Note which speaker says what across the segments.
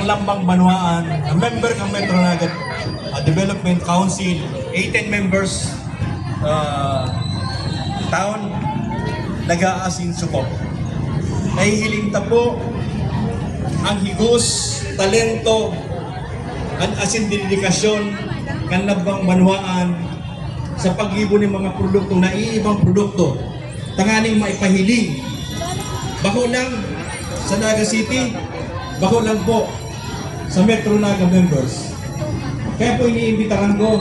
Speaker 1: ng Lambang Banwaan, na member ng Metro Naga Development Council, 18 members, town, nag-aasinso ko. Nahihiling ta po ang higos, talento, ang asin dedikasyon kan Lambang Banwaan sa pag-ibo ng mga produkto na iibang produkto tanganing maipahiling bako lang sa Naga City, bako lang po sa Metro Naga members. Kaya po iniimbitahan ko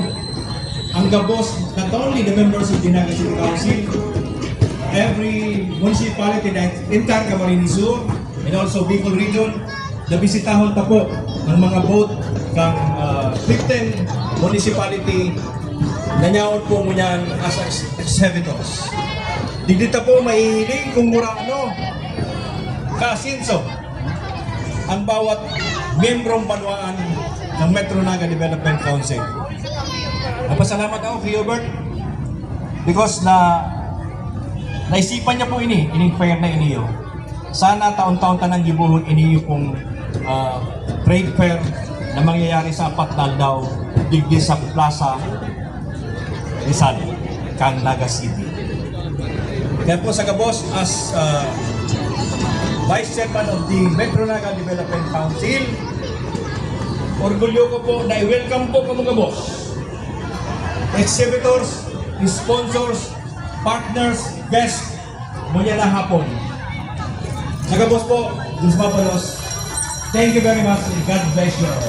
Speaker 1: ang gabos, not only the members of the Naga City Council, every municipality na entire Camarines Sur and also Bicol Region, na bisitahon ta po ang mga boat kang 15 municipality na nyaon po mo yan as exhibitors. Dito po mahihiling kung murano kasinso ang bawat membrong Banwaan ng Metro Naga Development Council. Napasalamat ako kay Hubert because naisipan niya po in-fair na iniyo. Sana taon-taon tanang gibuhon iniyo pong trade fair na mangyayari sa Patnal daw digdi sa Plaza Rizal, kang Naga City. Kaya po sa kabos as Vice Chairman of the Metro Naga Development Council, orgulyo ko po na i-welcome po mga kabos, exhibitors, sponsors, partners, guests, mula na hapon. Sa kabos po, Diyos Mapalos, thank you very much and God bless you all.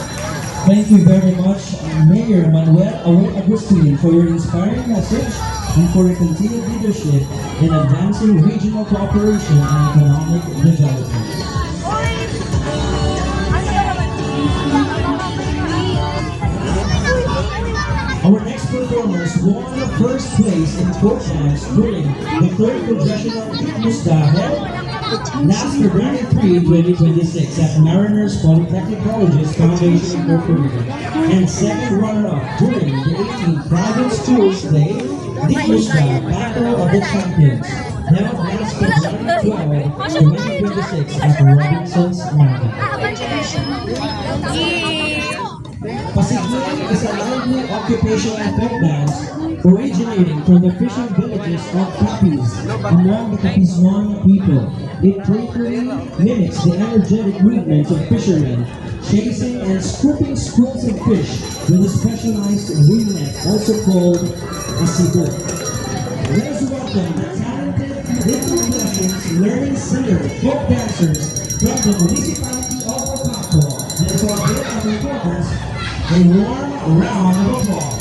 Speaker 2: Thank you very much, Mayor Manuel Awel Agustin, for your inspiring message and for your continued leadership in advancing regional cooperation and economic development. Our next performers won first place in sport dance during the 3rd Congressional Musda held last February 3, 2026 at Mariners Polytechnic Colleges Foundation Incorporated, and second runner-up during the 18th Private Schools Day, the Musda Battle of the Champions, held last February 12, 2026 at Robinson's Mountain. Pasiglan is a lively occupational folk dance originating from the fishing villages of Capiz among the Capizon people. It playfully mimics the energetic movements of fishermen chasing and scooping schools of fish with a specialized ring net, also called a sigo. Let us welcome the talented Little Blessings learning singer folk dancers from the municipality of Opaco. Let us all give our performance a warm round of applause.